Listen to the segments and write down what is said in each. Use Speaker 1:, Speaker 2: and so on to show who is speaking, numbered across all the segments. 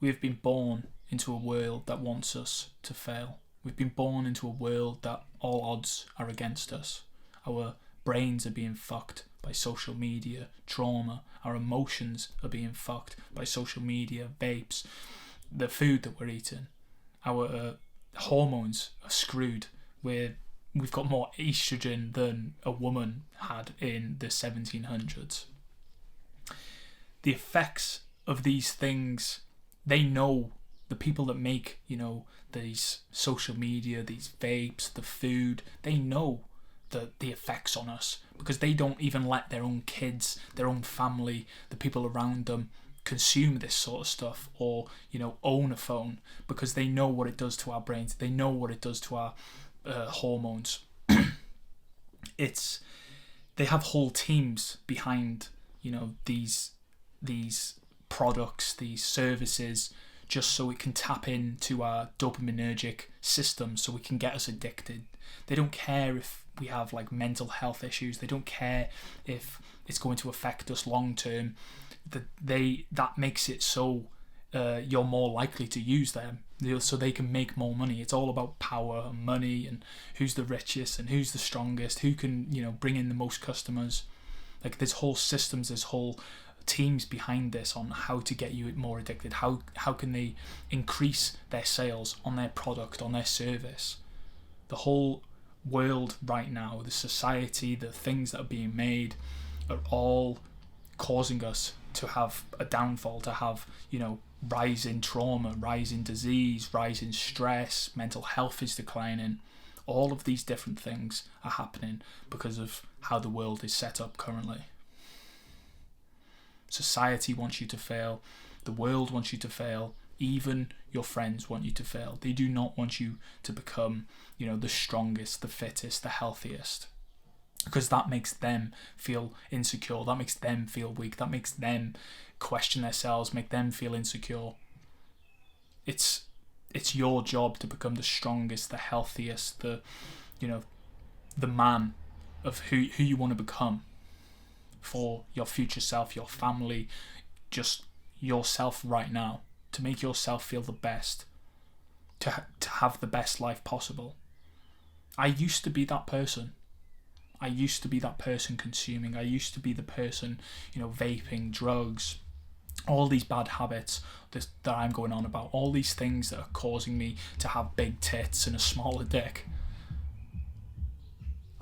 Speaker 1: We've been born into a world that wants us to fail. We've been born into a world that all odds are against us. Our brains are being fucked by social media, trauma. Our emotions are being fucked by social media, vapes, the food that we're eating. Our hormones are screwed. We've got more estrogen than a woman had in the 1700s. The effects of these things, they know, the people that make, these social media, these vapes, the food, they know the effects on us, because they don't even let their own kids, their own family, the people around them consume this sort of stuff, or own a phone, because they know what it does to our brains. They know what it does to our hormones. They have whole teams behind these products, these services, just so it can tap into our dopaminergic system, so we can get us addicted. They don't care if we have like mental health issues. They don't care if it's going to affect us long term. That makes it so you're more likely to use them, so they can make more money. It's all about power and money, and who's the richest and who's the strongest, who can bring in the most customers. Like, there's whole systems, there's whole teams behind this on how to get you more addicted. How can they increase their sales on their product, on their service. The whole world right now, the society, the things that are being made are all causing us to have a downfall, to have rise in trauma, rise in disease, rise in stress, mental health is declining. All of these different things are happening because of how the world is set up currently. Society wants you to fail. The world wants you to fail. Even your friends want you to fail. They do not want you to become, the strongest, the fittest, the healthiest. Because that makes them feel insecure. That makes them feel weak. That makes them question themselves, make them feel insecure. It's your job to become the strongest, the healthiest, the man of who you want to become for your future self, your family, just yourself right now, to make yourself feel the best, to have the best life possible. I used to be that person. I used to be that person consuming. I used to be the person, vaping, drugs, all these bad habits that I'm going on about, all these things that are causing me to have big tits and a smaller dick.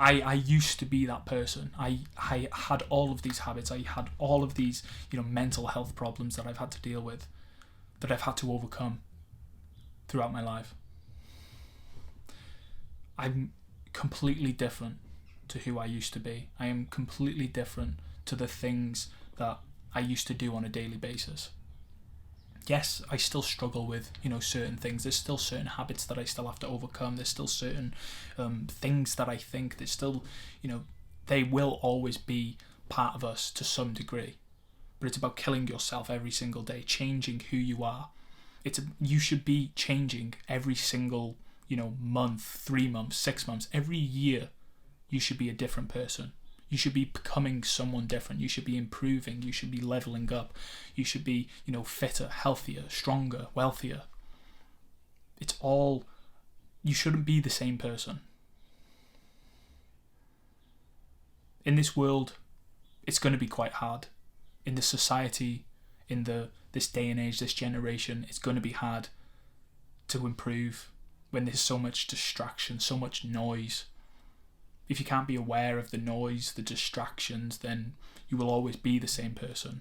Speaker 1: I used to be that person. I had all of these habits. I had all of these, mental health problems that I've had to deal with, that I've had to overcome throughout my life. I'm completely different to who I used to be. I am completely different to the things that I used to do on a daily basis. Yes, I still struggle with, certain things. There's still certain habits that I still have to overcome. There's still certain things that I think that still, they will always be part of us to some degree. But it's about killing yourself every single day, changing who you are. You should be changing every single, month, 3 months, 6 months, every year. You should be a different person. You should be becoming someone different. You should be improving. You should be leveling up. You should be, fitter, healthier, stronger, wealthier. You shouldn't be the same person. In this world, it's going to be quite hard. In this society, in this day and age, this generation, it's going to be hard to improve when there's so much distraction, so much noise. If you can't be aware of the noise, the distractions, then you will always be the same person.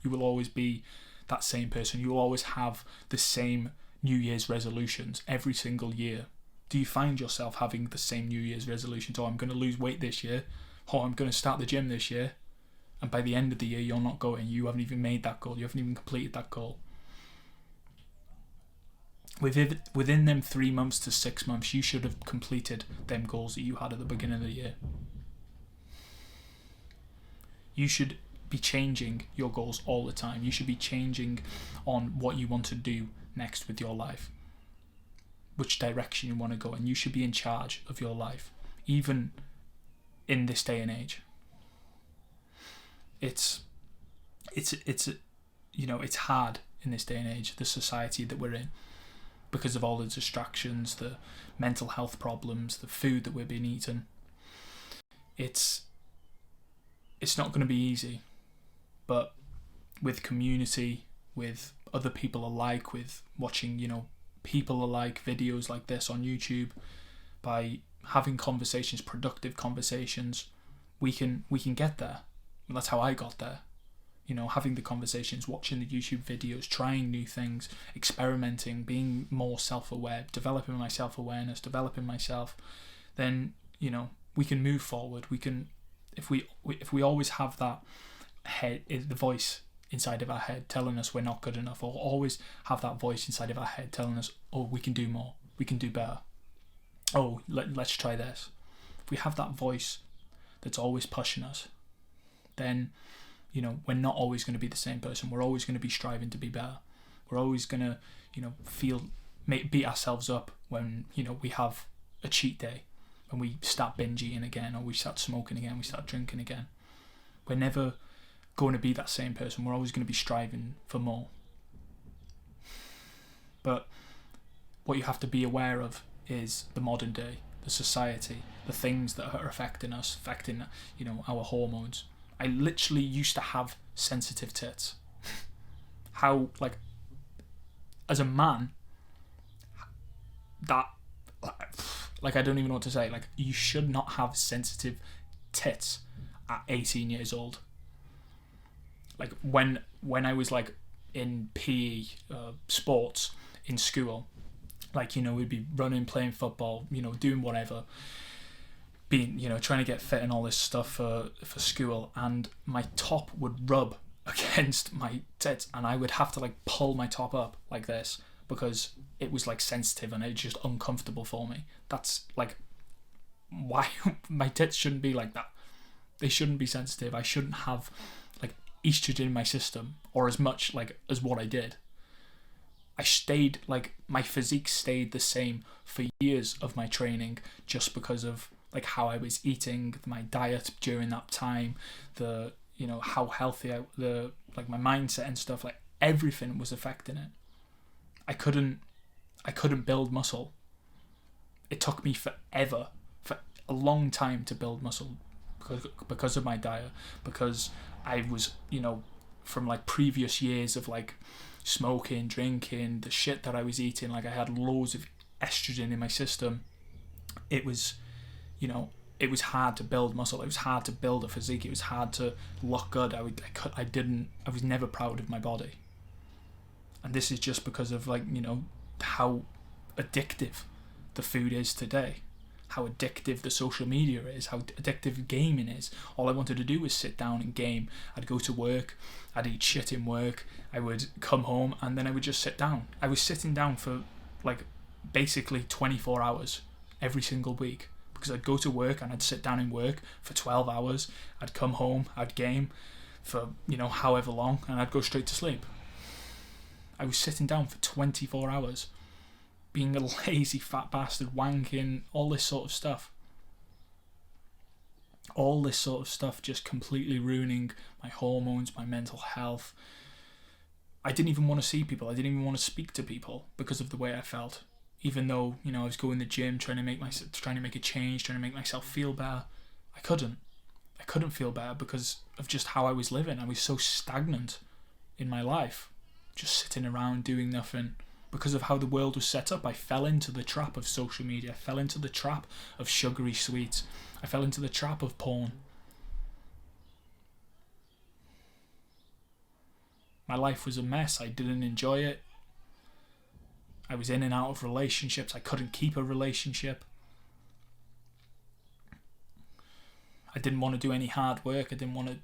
Speaker 1: You will always be that same person. You will always have the same New Year's resolutions every single year. Do you find yourself having the same New Year's resolutions? Oh, I'm going to lose weight this year. Oh, I'm going to start the gym this year. And by the end of the year, you're not going. You haven't even made that goal. You haven't even completed that goal. Within them 3 months to 6 months, you should have completed them goals that you had at the beginning of the year. You should be changing your goals all the time. You should be changing on what you want to do next with your life, which direction you want to go in. You should be in charge of your life, even in this day and age. It's hard in this day and age, the society that we're in, because of all the distractions, the mental health problems, the food that we're being eaten. It's not going to be easy, but with community, with other people alike, with watching, people alike, videos like this on YouTube, by having conversations, productive conversations, we can get there. And that's how I got there. Having the conversations, watching the YouTube videos, trying new things, experimenting, being more self-aware, developing my self-awareness, developing myself, then, we can move forward. We can, if we always have that the voice inside of our head telling us we're not good enough, or always have that voice inside of our head telling us, oh, we can do more, we can do better, oh, let's try this. If we have that voice that's always pushing us, then we're not always going to be the same person. We're always going to be striving to be better. We're always going to beat ourselves up when we have a cheat day, when we start binge eating again, or we start smoking again, we start drinking again. We're never going to be that same person. We're always going to be striving for more. But what you have to be aware of is the modern day, the society, the things that are affecting us, affecting our hormones. I literally used to have sensitive tits. How, as a man, that, I don't even know what to say. You should not have sensitive tits at 18 years old. When I was in PE, sports in school, we'd be running, playing football, doing whatever, being, trying to get fit and all this stuff for school, and my top would rub against my tits, and I would have to pull my top up like this because it was sensitive and it's just uncomfortable for me. That's why my tits shouldn't be like that. They shouldn't be sensitive. I shouldn't have estrogen in my system, or as much as what I did. I stayed my physique stayed the same for years of my training, just because of how I was eating, my diet during that time, the how healthy my mindset and stuff, everything was affecting it. I couldn't build muscle. It took me for a long time to build muscle because of my diet, because I was, from previous years of smoking, drinking, the shit that I was eating, I had loads of estrogen in my system. It was, it was hard to build muscle. It was hard to build a physique. It was hard to look good. I was never proud of my body. And this is just because of how addictive the food is today. How addictive the social media is, how addictive gaming is. All I wanted to do was sit down and game. I'd go to work, I'd eat shit in work, I would come home, and then I would just sit down. I was sitting down for basically 24 hours every single week, because I'd go to work and I'd sit down and work for 12 hours, I'd come home, I'd game for however long, and I'd go straight to sleep. I was sitting down for 24 hours. Being a lazy fat bastard, wanking, all this sort of stuff. All this sort of stuff just completely ruining my hormones, my mental health. I didn't even want to see people. I didn't even want to speak to people because of the way I felt. Even though, I was going to the gym, trying to make a change, trying to make myself feel better. I couldn't feel better because of just how I was living. I was so stagnant in my life, just sitting around doing nothing. Because of how the world was set up, I fell into the trap of social media. I fell into the trap of sugary sweets. I fell into the trap of porn. My life was a mess. I didn't enjoy it. I was in and out of relationships. I couldn't keep a relationship. I didn't want to do any hard work. I didn't want to,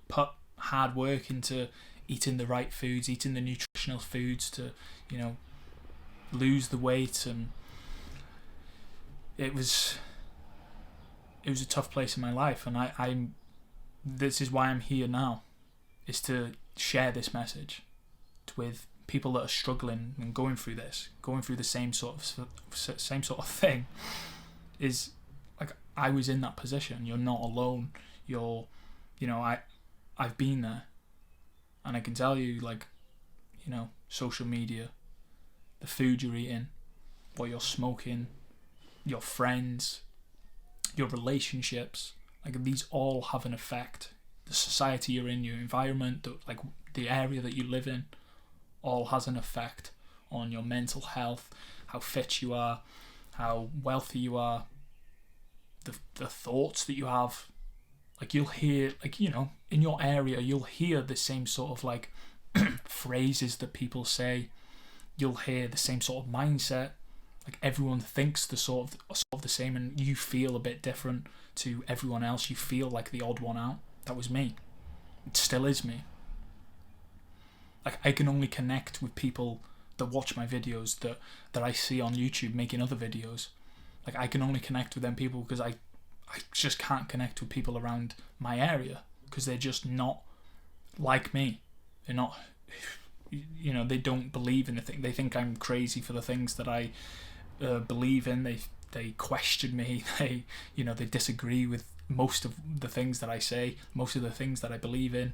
Speaker 1: put hard work into eating the right foods, eating the nutritional foods to, lose the weight. And it was a tough place in my life, and this is why I'm here now, is to share this message with people that are struggling and going through the same sort of thing. Is I was in that position. You're not alone. I've been there. And I can tell you, social media, the food you're eating, what you're smoking, your friends, your relationships, like these all have an effect. The society you're in, your environment, the area that you live in, all has an effect on your mental health, how fit you are, how wealthy you are, the thoughts that you have. Like you'll hear, in your area, you'll hear the same sort of phrases that people say. You'll hear the same sort of mindset. Like everyone thinks the sort of the same, and you feel a bit different to everyone else. You feel like the odd one out. That was me. It still is me. Like I can only connect with people that watch my videos that I see on YouTube making other videos. Like I can only connect with them people because I just can't connect with people around my area because they're just not like me. They're not, they don't believe in the thing. They think I'm crazy for the things that I believe in. They question me. They disagree with most of the things that I say, most of the things that I believe in.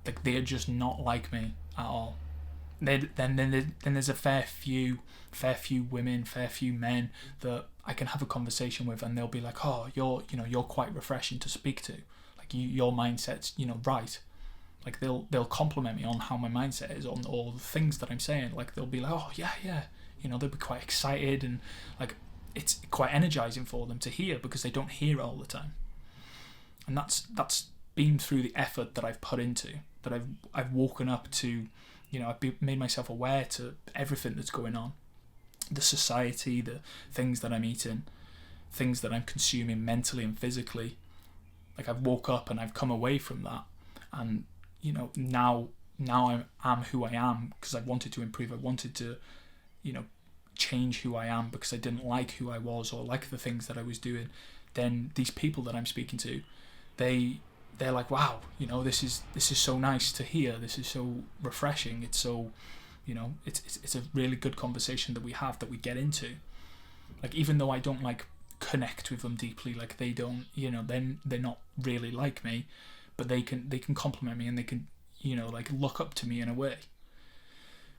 Speaker 1: Like they're just not like me at all. Then there's a fair few women, fair few men that I can have a conversation with, and they'll be like, "Oh, you're quite refreshing to speak to. Like your mindset's right." Like they'll compliment me on how my mindset is, on all the things that I'm saying. Like they'll be like, "Oh yeah," they'll be quite excited, and like it's quite energizing for them to hear because they don't hear it all the time. And that's been through the effort that I've put into, that I've woken up to. I've made myself aware to everything that's going on, the society, the things that I'm eating, things that I'm consuming mentally and physically. Like I've woke up and I've come away from that, and now I'm who I am because I wanted to improve. I wanted to change who I am because I didn't like who I was or like the things that I was doing. Then these people that I'm speaking to, they're like, wow, this is so nice to hear. This is so refreshing. It's so, it's a really good conversation that we have, that we get into. Like even though I don't connect with them deeply, like they don't, then they're not really like me, but they can compliment me and they can, look up to me in a way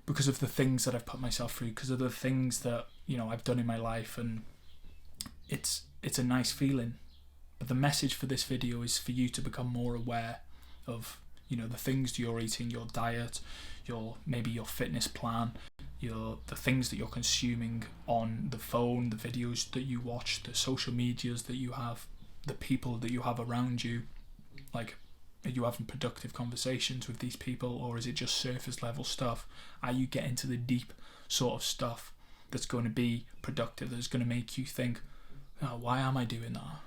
Speaker 1: because of the things that I've put myself through, because of the things that I've done in my life, and it's a nice feeling. But the message for this video is for you to become more aware of, the things you're eating, your diet, maybe your fitness plan, the things that you're consuming on the phone, the videos that you watch, the social medias that you have, the people that you have around you. Like, are you having productive conversations with these people, or is it just surface level stuff? Are you getting to the deep sort of stuff that's going to be productive, that's going to make you think, oh, why am I doing that?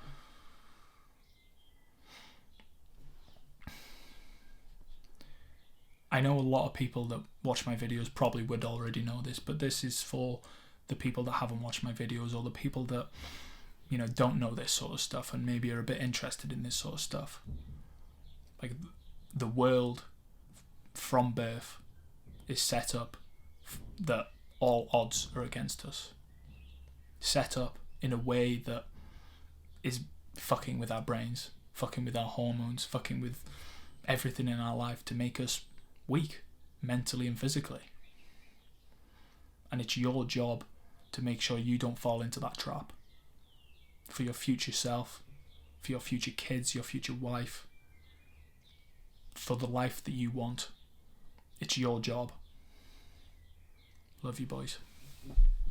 Speaker 1: I know a lot of people that watch my videos probably would already know this, but this is for the people that haven't watched my videos, or the people that, don't know this sort of stuff and maybe are a bit interested in this sort of stuff. Like, the world from birth is set up that all odds are against us. Set up in a way that is fucking with our brains, fucking with our hormones, fucking with everything in our life to make us weak, mentally and physically. And it's your job to make sure you don't fall into that trap. For your future self, for your future kids, your future wife, for the life that you want. It's your job. Love you, boys.